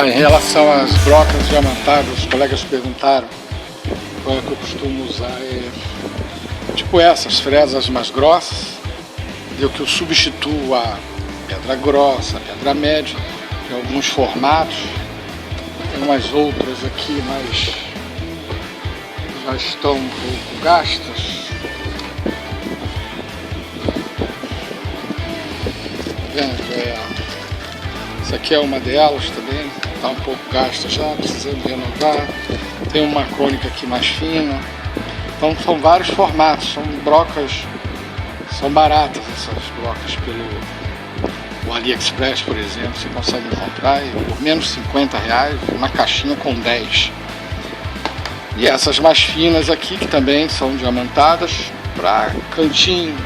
Em relação às brocas diamantadas, os colegas perguntaram qual é que eu costumo usar. Tipo essas fresas mais grossas, eu que eu substituo a pedra grossa, a pedra média, em alguns formatos. Tem umas outras aqui, mas já estão um pouco gastas. Essa aqui é uma delas também, está um pouco gasta já, precisando renovar. Tem uma crônica aqui mais fina. Então são vários formatos, são brocas, são baratas essas brocas pelo AliExpress, por exemplo. Você consegue encontrar por menos de R$50 uma caixinha com 10. E essas mais finas aqui, que também são diamantadas, para cantinhos,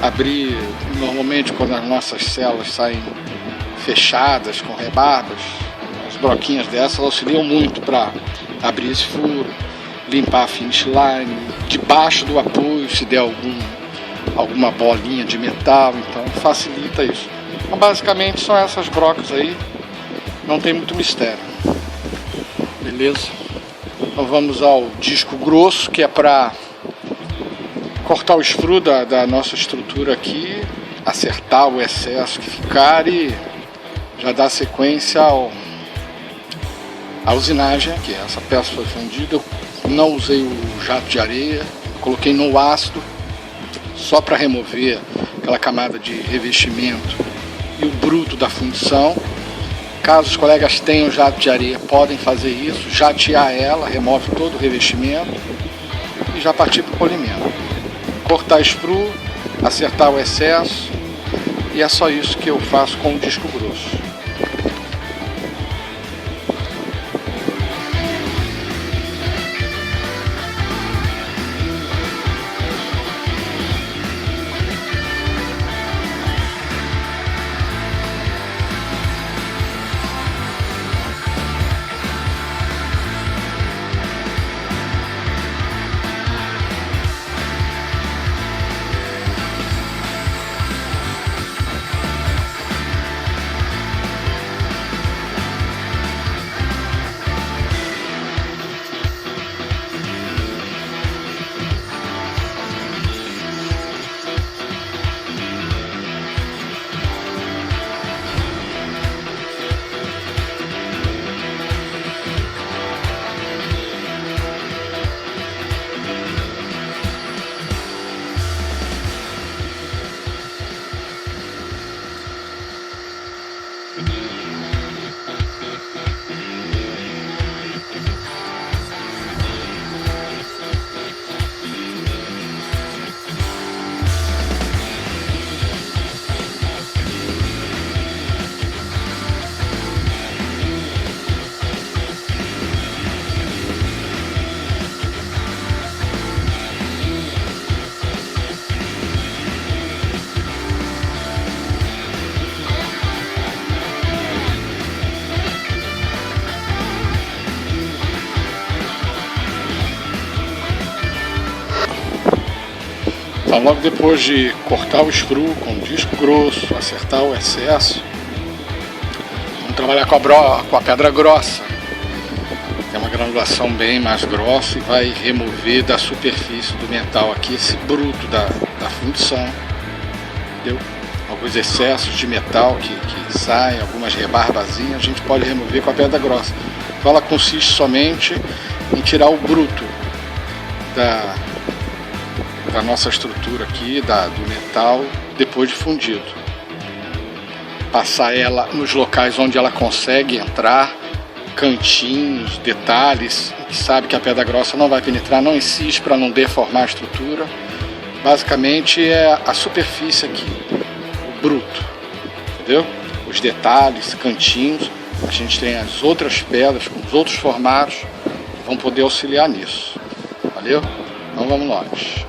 abrir. Normalmente quando as nossas celas saem fechadas, com rebarbas, as broquinhas dessas auxiliam muito para abrir esse furo, limpar a finish line, debaixo do apoio se der alguma bolinha de metal, então facilita isso. Então, basicamente são essas brocas aí, não tem muito mistério, beleza? Então vamos ao disco grosso, que é para cortar o sprue da nossa estrutura aqui, acertar o excesso que ficar e já dar sequência à usinagem aqui. Essa peça foi fundida, eu não usei o jato de areia, coloquei no ácido só para remover aquela camada de revestimento e o bruto da fundição. Caso os colegas tenham jato de areia, podem fazer isso, jatear ela, remove todo o revestimento e já partir para o polimento. Cortar sprue, acertar o excesso, e é só isso que eu faço com o disco grosso. Então, logo depois de cortar o sprue com o disco grosso, acertar o excesso, vamos trabalhar com a pedra grossa. Tem uma granulação bem mais grossa e vai remover da superfície do metal aqui esse bruto da fundição, entendeu? Alguns excessos de metal que saem, algumas rebarbazinhas, a gente pode remover com a pedra grossa. Então ela consiste somente em tirar o bruto da nossa estrutura aqui, do metal, depois de fundido. Passar ela nos locais onde ela consegue entrar, cantinhos, detalhes, que sabe que a pedra grossa não vai penetrar, não insiste para não deformar a estrutura. Basicamente é a superfície aqui, o bruto, entendeu? Os detalhes, cantinhos, a gente tem as outras pedras com os outros formatos que vão poder auxiliar nisso, valeu? Então vamos nós.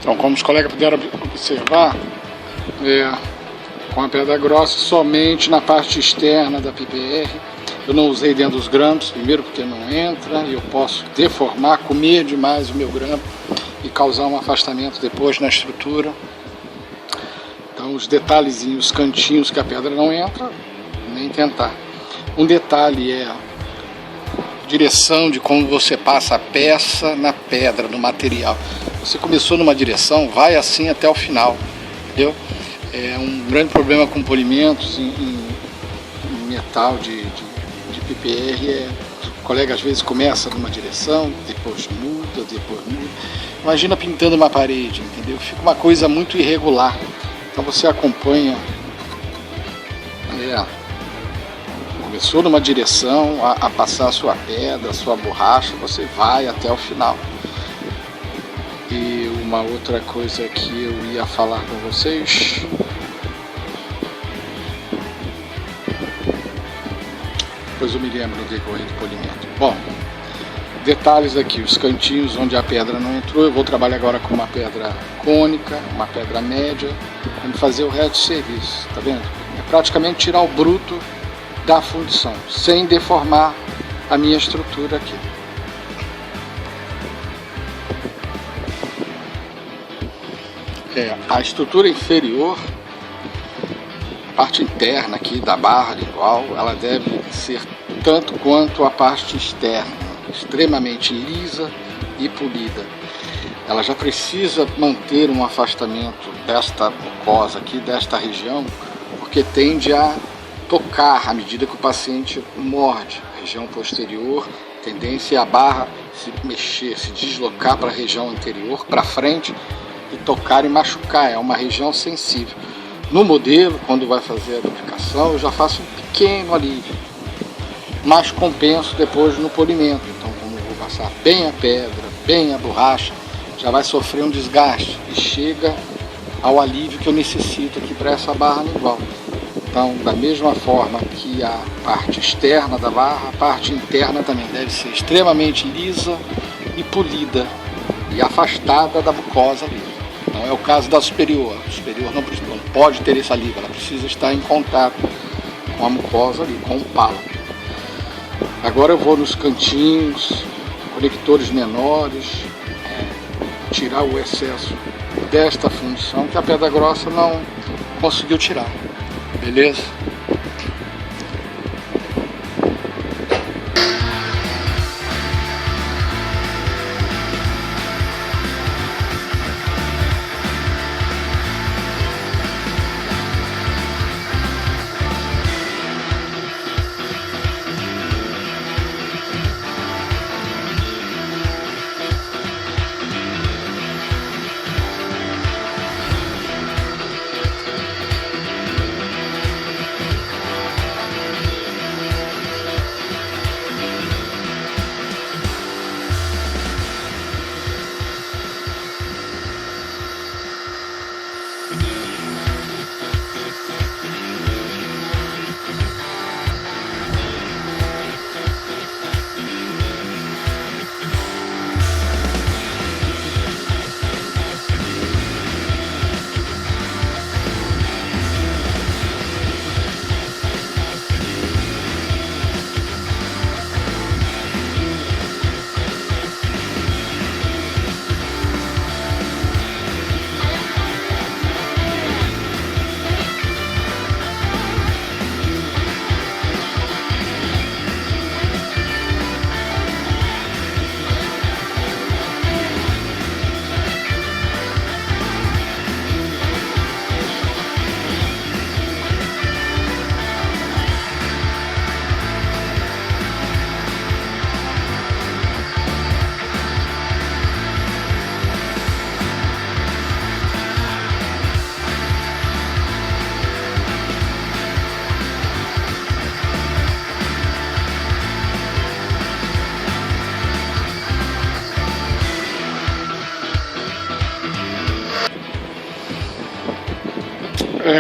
Então, como os colegas puderam observar, com a pedra grossa somente na parte externa da PPR. Eu não usei dentro dos grampos, primeiro porque não entra, e eu posso deformar, comer demais o meu grampo e causar um afastamento depois na estrutura. Então os detalhezinhos, os cantinhos que a pedra não entra, nem tentar. Um detalhe é a direção de como você passa a peça na pedra, no material. Você começou numa direção, vai assim até o final, entendeu? É um grande problema com polimentos em metal de PPR, o colega às vezes começa numa direção, depois muda. Imagina pintando uma parede, entendeu? Fica uma coisa muito irregular. Então você acompanha, começou numa direção a passar a sua pedra, a sua borracha, você vai até o final. E uma outra coisa que eu ia falar com vocês, depois eu me lembro no decorrer do polimento. Bom, detalhes aqui, os cantinhos onde a pedra não entrou, eu vou trabalhar agora com uma pedra cônica, uma pedra média, para fazer o resto do serviço, tá vendo? É praticamente tirar o bruto da fundição, sem deformar a minha estrutura aqui. A estrutura inferior, a parte interna aqui da barra lingual, ela deve ser tanto quanto a parte externa, extremamente lisa e polida. Ela já precisa manter um afastamento desta mucosa aqui, desta região, porque tende a tocar à medida que o paciente morde. A região posterior, tendência é a barra se mexer, se deslocar para a região anterior, para frente, e tocar e machucar, é uma região sensível. No modelo, quando vai fazer a duplicação, eu já faço um pequeno alívio, mas compenso depois no polimento. Então, como eu vou passar bem a pedra, bem a borracha, já vai sofrer um desgaste e chega ao alívio que eu necessito aqui para essa barra lingual. Então, da mesma forma que a parte externa da barra, a parte interna também deve ser extremamente lisa e polida e afastada da mucosa ali. Não é o caso da superior. A superior não pode ter esse alívio, ela precisa estar em contato com a mucosa ali, com o palato. Agora eu vou nos cantinhos, conectores menores, tirar o excesso desta fundição que a pedra grossa não conseguiu tirar. Beleza?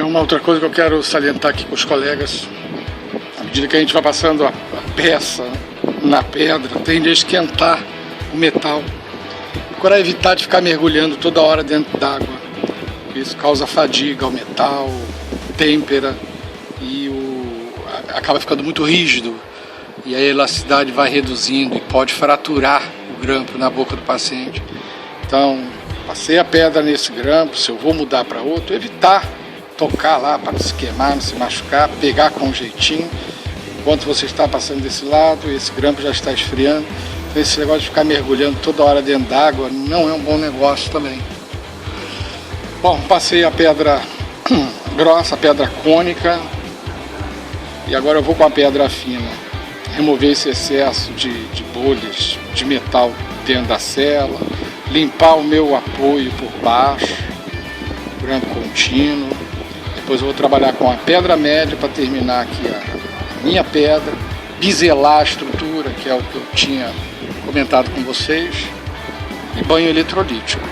Uma outra coisa que eu quero salientar aqui com os colegas, à medida que a gente vai passando a peça na pedra, tende a esquentar o metal. procurar evitar de ficar mergulhando toda hora dentro d'água. Isso causa fadiga ao metal, têmpera e acaba ficando muito rígido. E a elasticidade vai reduzindo e pode fraturar o grampo na boca do paciente. Então, passei a pedra nesse grampo, se eu vou mudar para outro, evitar tocar lá para não se queimar, não se machucar, pegar com um jeitinho. Enquanto você está passando desse lado, esse grampo já está esfriando. Então, esse negócio de ficar mergulhando toda hora dentro d'água não é um bom negócio também. Bom, passei a pedra grossa, a pedra cônica, e agora eu vou com a pedra fina. Remover esse excesso de bolhas de metal dentro da cela, limpar o meu apoio por baixo, grampo contínuo. Depois eu vou trabalhar com a pedra média para terminar aqui a minha pedra, biselar a estrutura, que é o que eu tinha comentado com vocês, e banho eletrolítico.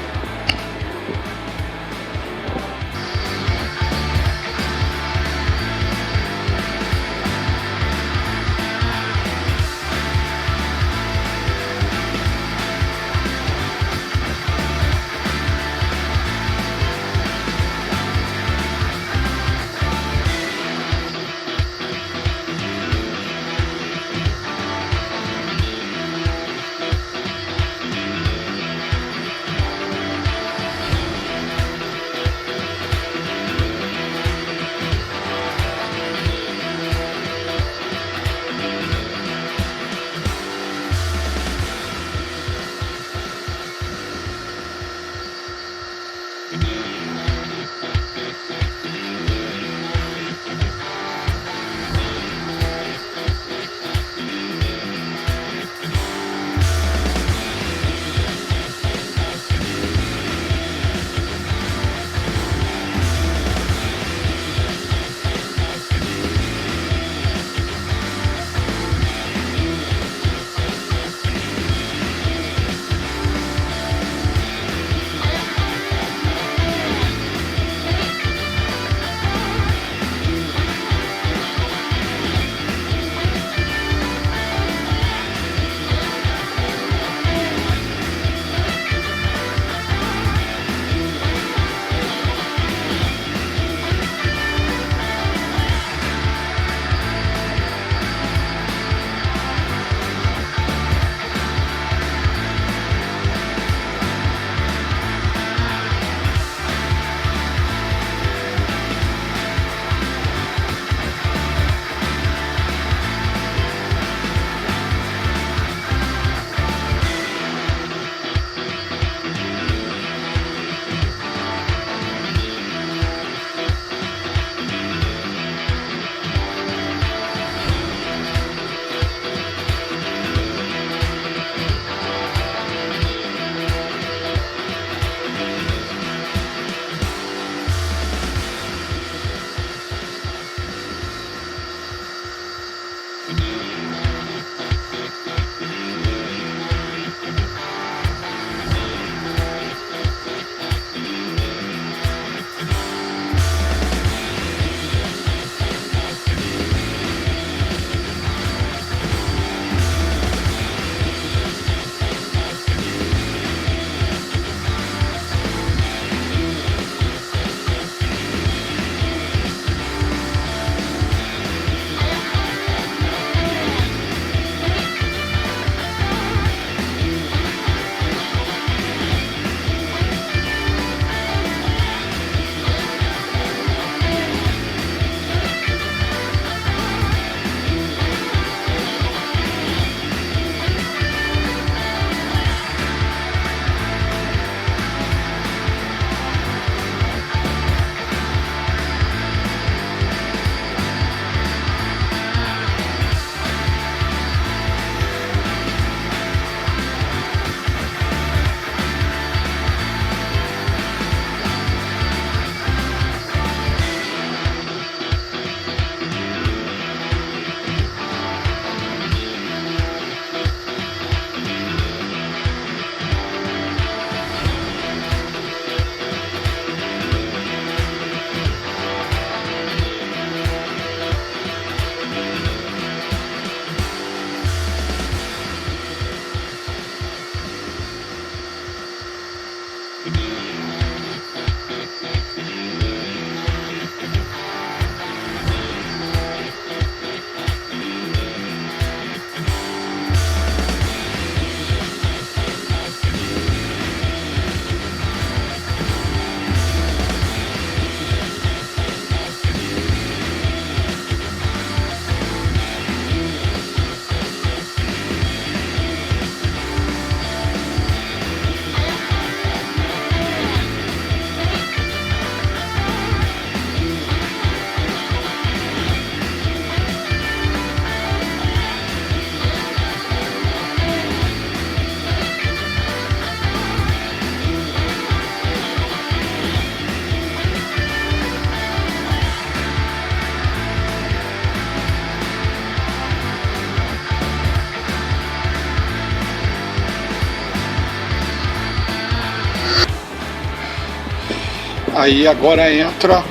Aí agora entra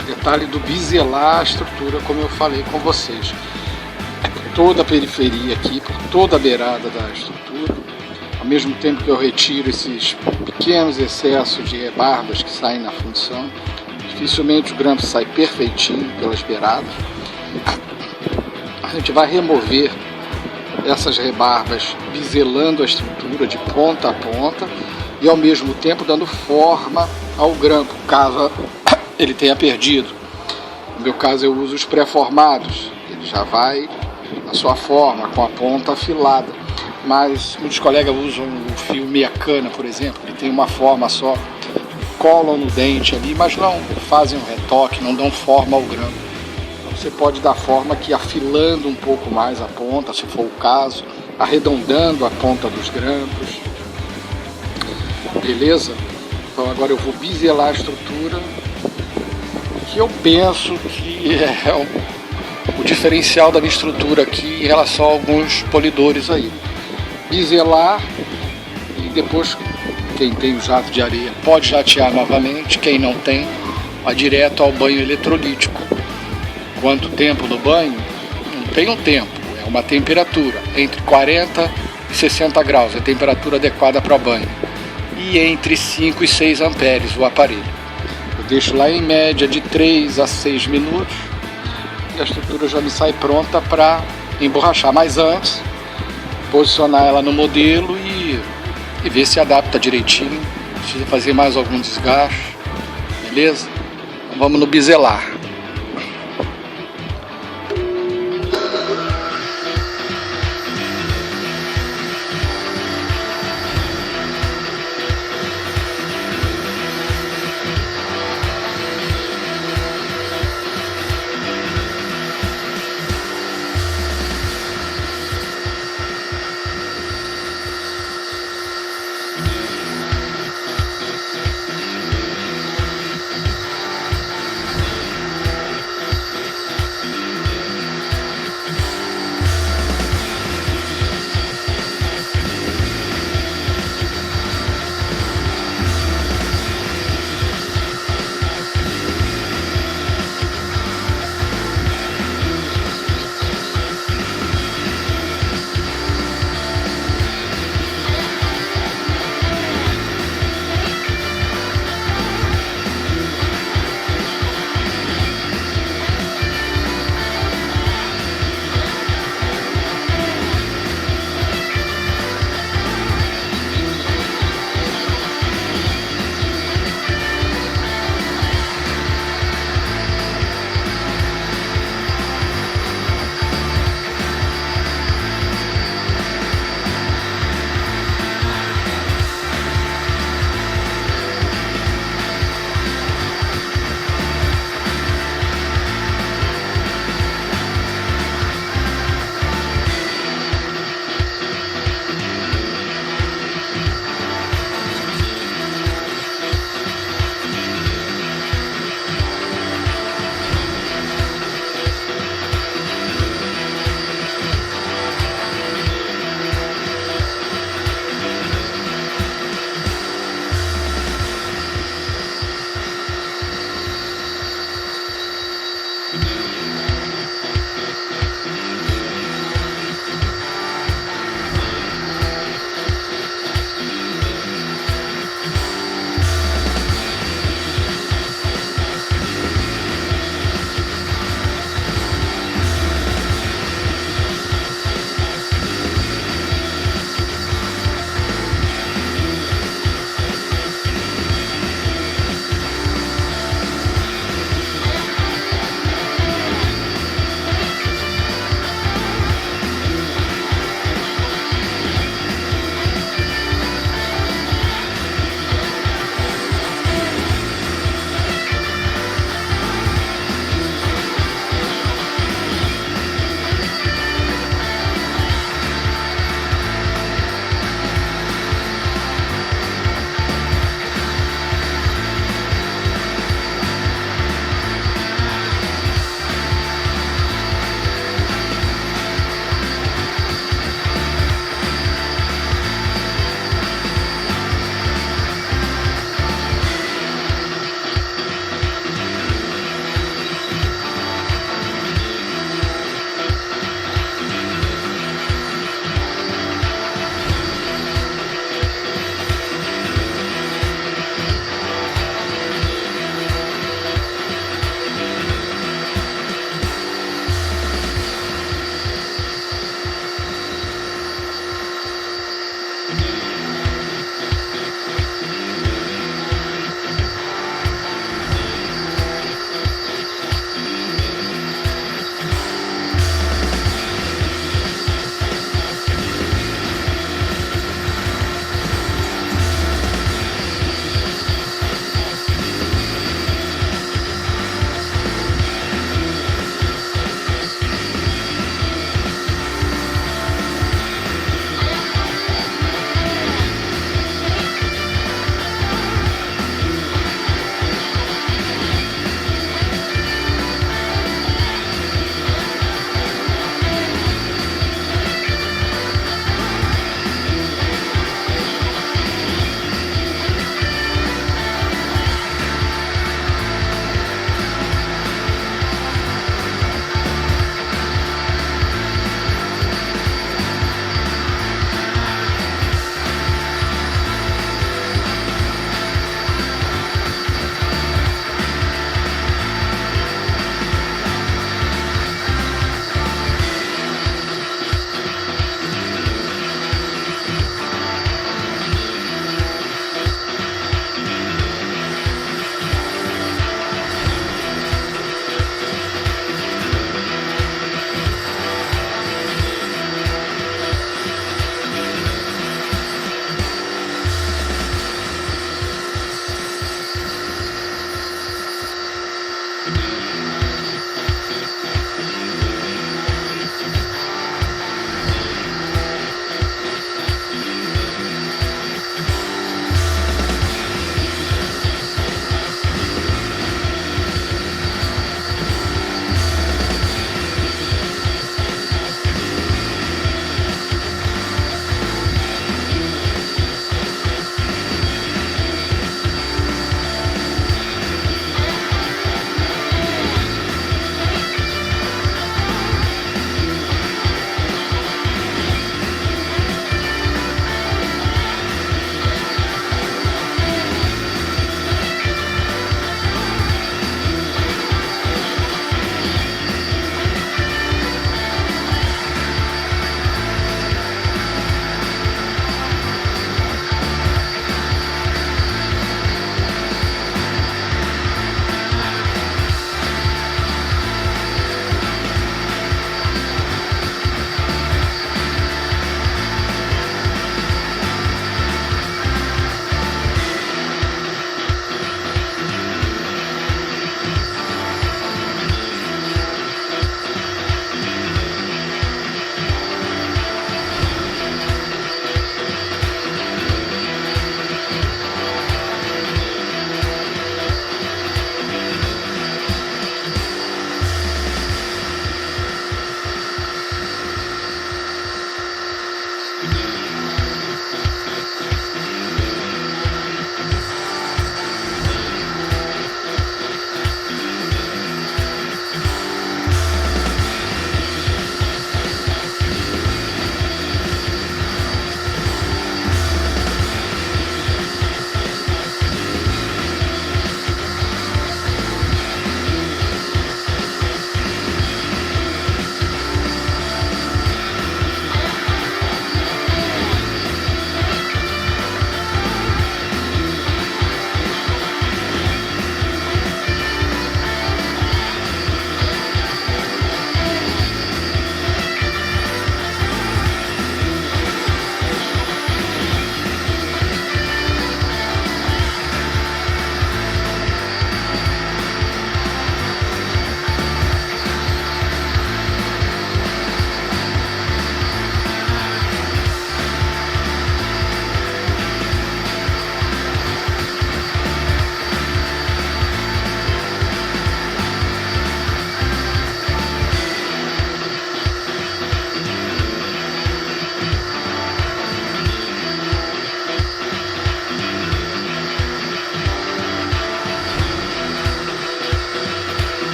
o detalhe do biselar a estrutura, como eu falei com vocês. Por toda a periferia aqui, por toda a beirada da estrutura, ao mesmo tempo que eu retiro esses pequenos excessos de rebarbas que saem na função, dificilmente o grampo sai perfeitinho pelas beiradas. A gente vai remover essas rebarbas biselando a estrutura de ponta a ponta e ao mesmo tempo dando forma ao grampo, caso ele tenha perdido. No meu caso eu uso os pré-formados, ele já vai na sua forma, com a ponta afilada, mas muitos colegas usam o fio meia-cana, por exemplo, que tem uma forma só, colam no dente ali, mas não fazem um retoque, não dão forma ao grampo. Então você pode dar forma aqui afilando um pouco mais a ponta, se for o caso, arredondando a ponta dos grampos. Beleza? Então agora eu vou biselar a estrutura, que eu penso que é o diferencial da minha estrutura aqui em relação a alguns polidores aí. Biselar e depois quem tem o jato de areia pode jatear novamente, quem não tem, vai direto ao banho eletrolítico. Quanto tempo no banho? Não tem um tempo, é uma temperatura entre 40 e 60 graus, é a temperatura adequada para banho. E entre 5 e 6 amperes o aparelho. Eu deixo lá em média de 3 a 6 minutos e a estrutura já me sai pronta para emborrachar. Mas antes, posicionar ela no modelo e ver se adapta direitinho. Precisa fazer mais algum desgaste, beleza? Então vamos no biselar.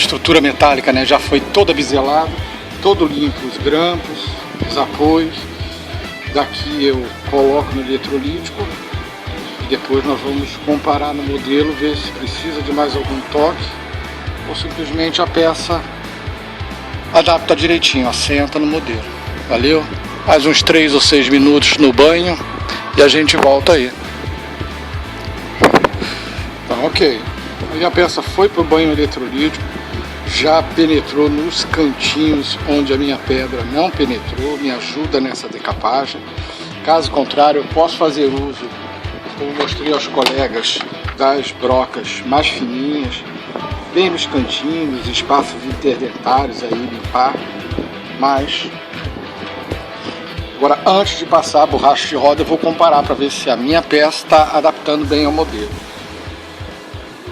estrutura metálica, né, já foi toda biselada, todo limpo, os grampos, os apoios. Daqui eu coloco no eletrolítico e depois nós vamos comparar no modelo, ver se precisa de mais algum toque ou simplesmente a peça adapta direitinho, assenta no modelo. Valeu? Mais uns 3 ou 6 minutos no banho e a gente volta aí. Tá, ok. Aí a peça foi para o banho eletrolítico, já penetrou nos cantinhos onde a minha pedra não penetrou, me ajuda nessa decapagem. Caso contrário, eu posso fazer uso, como mostrei aos colegas, das brocas mais fininhas, bem nos cantinhos, espaços interdentários aí, limpar. Mas agora, antes de passar a borracha de roda, eu vou comparar para ver se a minha peça está adaptando bem ao modelo.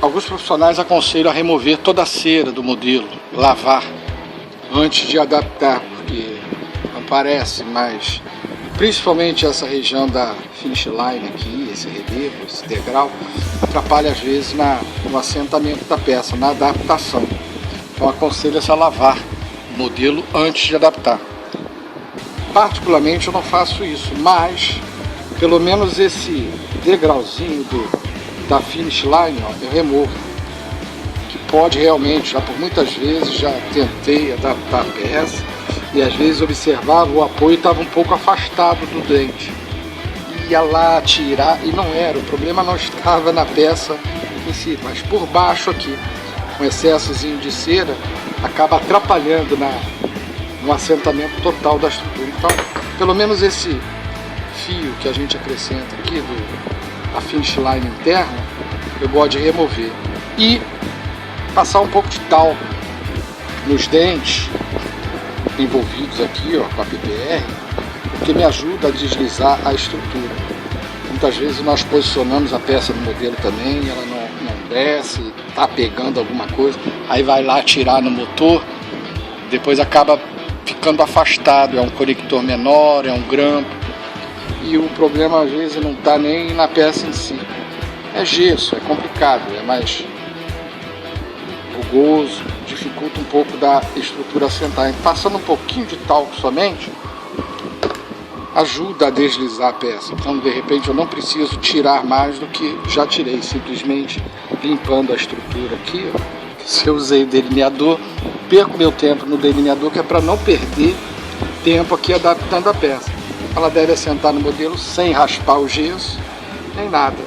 Alguns profissionais aconselham a remover toda a cera do modelo, lavar antes de adaptar, porque não parece, mas principalmente essa região da finish line aqui, esse relevo, esse degrau, atrapalha às vezes no assentamento da peça, na adaptação. Então aconselha-se a lavar o modelo antes de adaptar. Particularmente eu não faço isso, mas pelo menos esse degrauzinho da finish line, ó, eu removo, que pode realmente, já por muitas vezes já tentei adaptar a peça e às vezes observava o apoio estava um pouco afastado do dente, ia lá tirar e não era, o problema não estava na peça em si, mas por baixo aqui, um excessozinho de cera acaba atrapalhando no assentamento total da estrutura. Então pelo menos esse fio que a gente acrescenta aqui a finish line interna, eu gosto de remover e passar um pouco de talco nos dentes envolvidos aqui, ó, com a PPR, porque me ajuda a deslizar a estrutura. Muitas vezes nós posicionamos a peça no modelo também, ela não desce, tá pegando alguma coisa, aí vai lá tirar no motor, depois acaba ficando afastado, é um conector menor, é um grampo. E o problema às vezes não está nem na peça em si. É gesso, é complicado, é mais rugoso, dificulta um pouco da estrutura assentar. Passando um pouquinho de talco somente, ajuda a deslizar a peça. Então de repente eu não preciso tirar mais do que já tirei, simplesmente limpando a estrutura aqui. Ó. Se eu usei delineador, perco meu tempo no delineador, que é para não perder tempo aqui adaptando a peça. Ela deve assentar no modelo sem raspar o gesso, nem nada.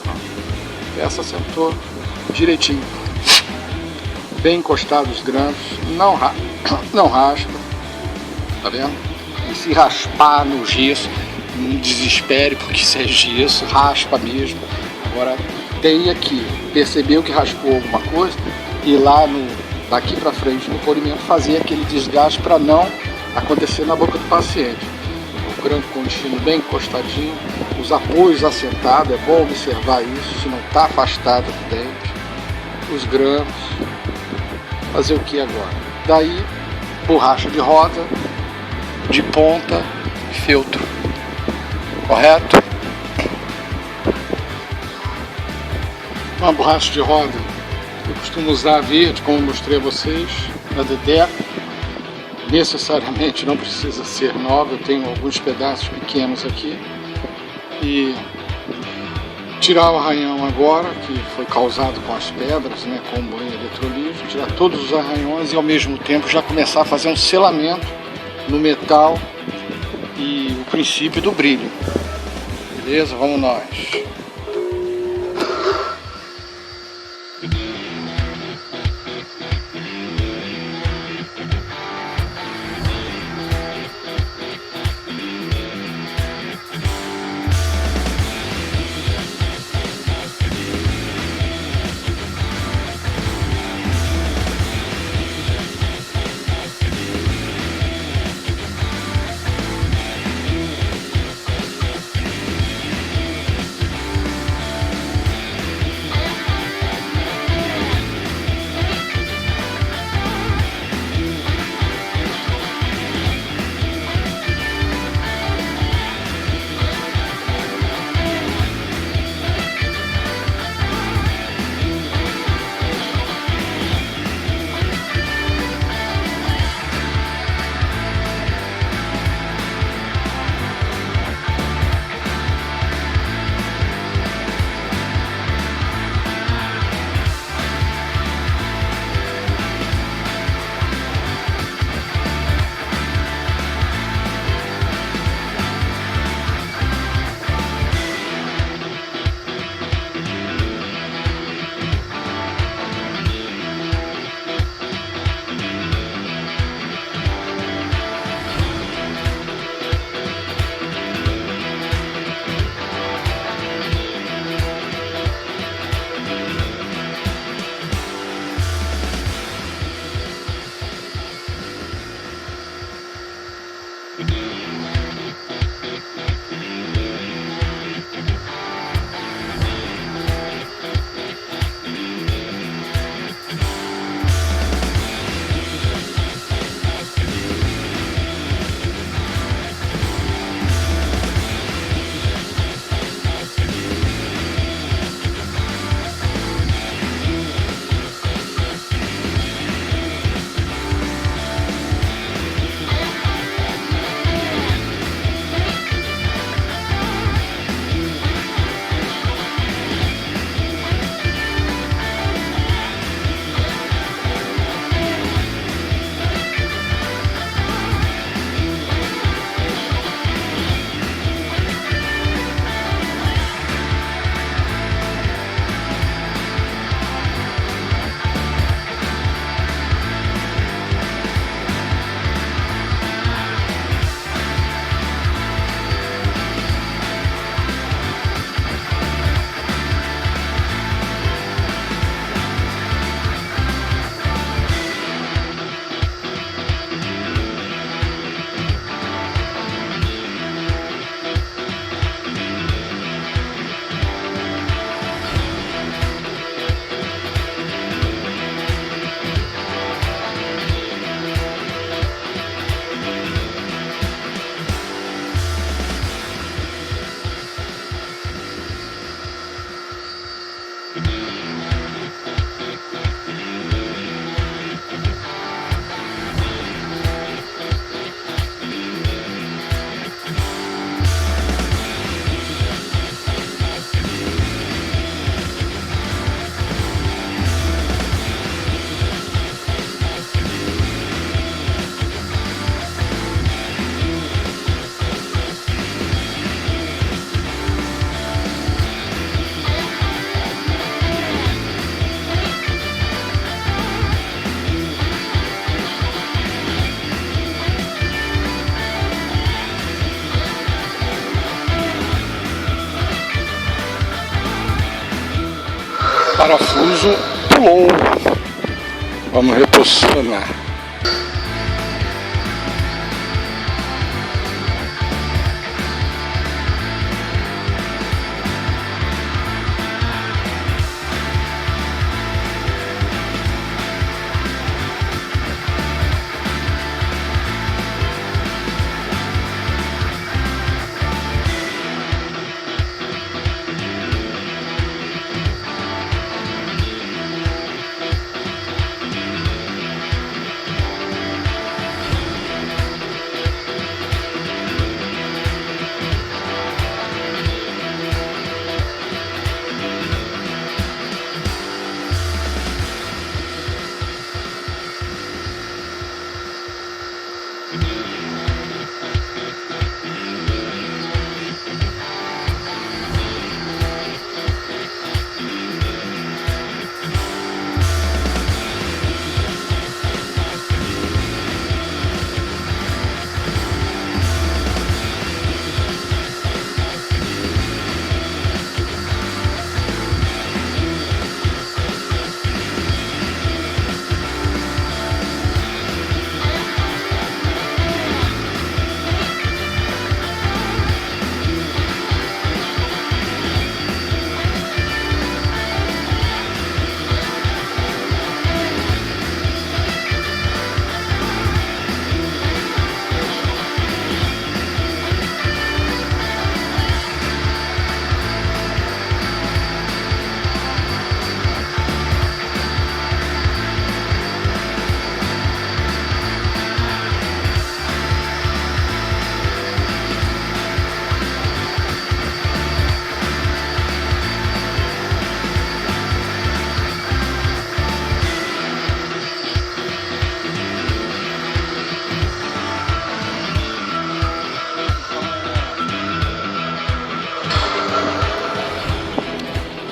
A peça assentou direitinho, bem encostado os grampos, não raspa, tá vendo? E se raspar no gesso, não desespere, porque isso é gesso, raspa mesmo. Agora tem aqui, percebeu que raspou alguma coisa, e lá daqui para frente no polimento fazer aquele desgaste para não acontecer na boca do paciente. O grampo contínuo bem encostadinho, os apoios assentados, é bom observar isso, se não está afastado do dente, os grampos. Fazer o que agora? Daí, borracha de roda, de ponta, feltro, correto? Uma borracha de roda, eu costumo usar a verde, como eu mostrei a vocês, na Dedeco. Necessariamente não precisa ser nova, eu tenho alguns pedaços pequenos aqui. E tirar o arranhão agora, que foi causado com as pedras, né, com o banho eletrolítico, tirar todos os arranhões e ao mesmo tempo já começar a fazer um selamento no metal e o princípio do brilho. Beleza? Vamos nós. Parafuso pulou. Vamos reposicionar.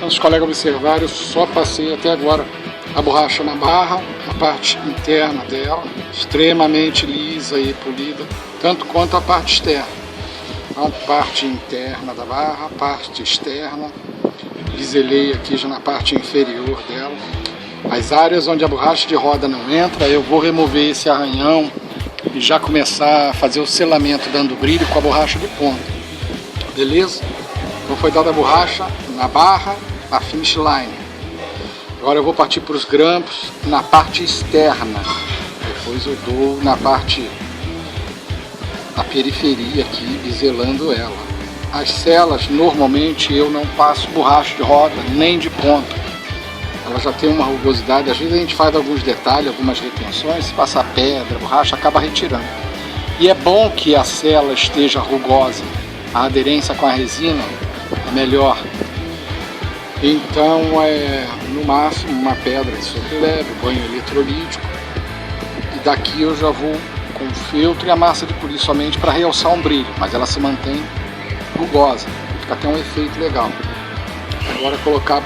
Os colegas observaram, eu só passei até agora a borracha na barra, na parte interna dela, extremamente lisa e polida, tanto quanto a parte externa. Então, parte interna da barra, parte externa, biselei aqui já na parte inferior dela. As áreas onde a borracha de roda não entra, eu vou remover esse arranhão e já começar a fazer o selamento dando brilho com a borracha de ponta, beleza? Então foi dada a borracha na barra, na finish line. Agora eu vou partir para os grampos na parte externa, depois eu dou na parte, na periferia aqui, biselando ela. As celas normalmente eu não passo borracha de roda nem de ponta, ela já tem uma rugosidade, às vezes a gente faz alguns detalhes, algumas retenções, se passar pedra, borracha, acaba retirando. E é bom que a cela esteja rugosa, a aderência com a resina é melhor. Então no máximo uma pedra de sobreleve, banho eletrolítico, e daqui eu já vou com o feltro e a massa de polir somente para realçar um brilho, mas ela se mantém rugosa, fica até um efeito legal. Agora colocar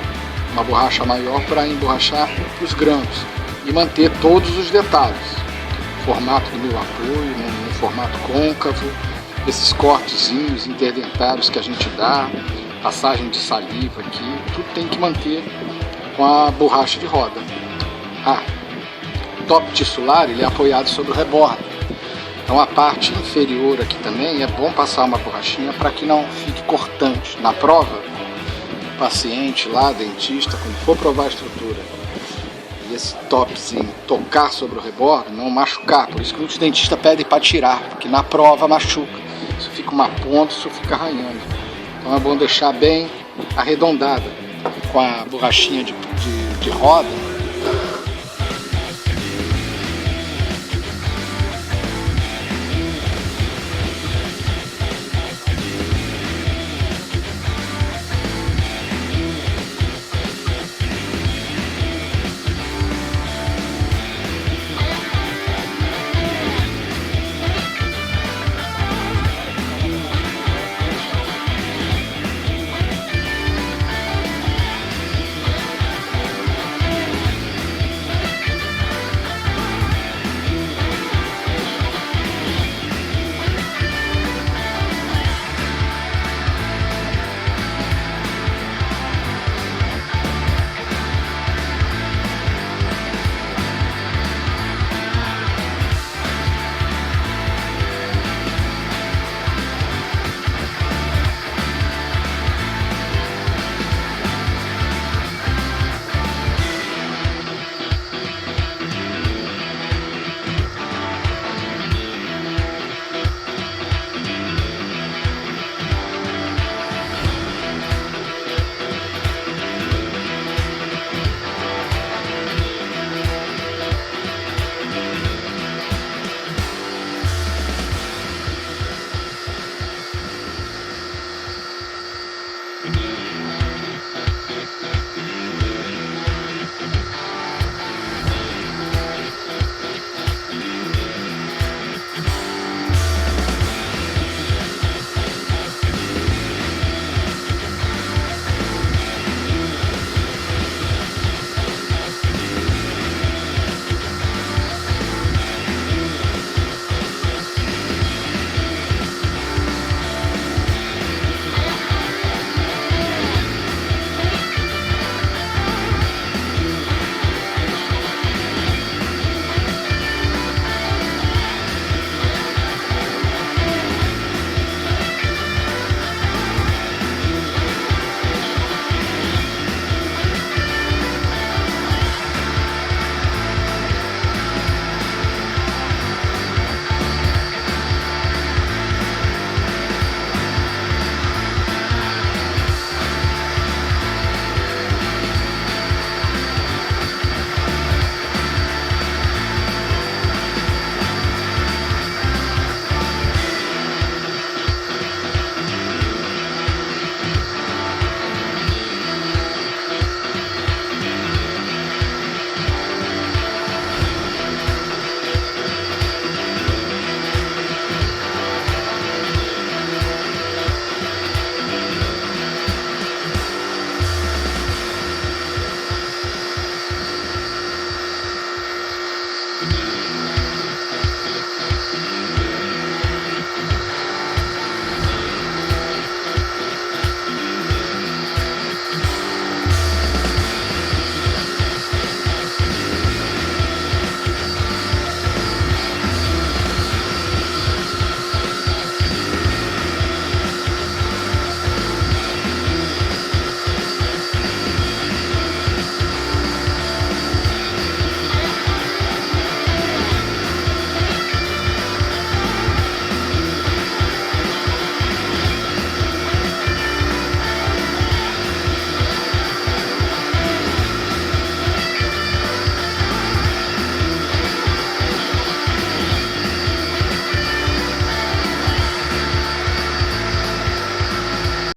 uma borracha maior para emborrachar os grampos e manter todos os detalhes, formato do meu apoio, no formato côncavo, esses cortezinhos interdentários que a gente dá, passagem de saliva aqui, tudo tem que manter com a borracha de roda. O top tissular ele é apoiado sobre o rebordo, então a parte inferior aqui também é bom passar uma borrachinha para que não fique cortante. Na prova, paciente lá, dentista, quando for provar a estrutura e esse topzinho tocar sobre o rebordo, não machucar, por isso que muitos dentistas pedem para tirar, porque na prova machuca, isso fica uma ponta, isso fica arranhando. Então é bom deixar bem arredondada com a borrachinha de roda,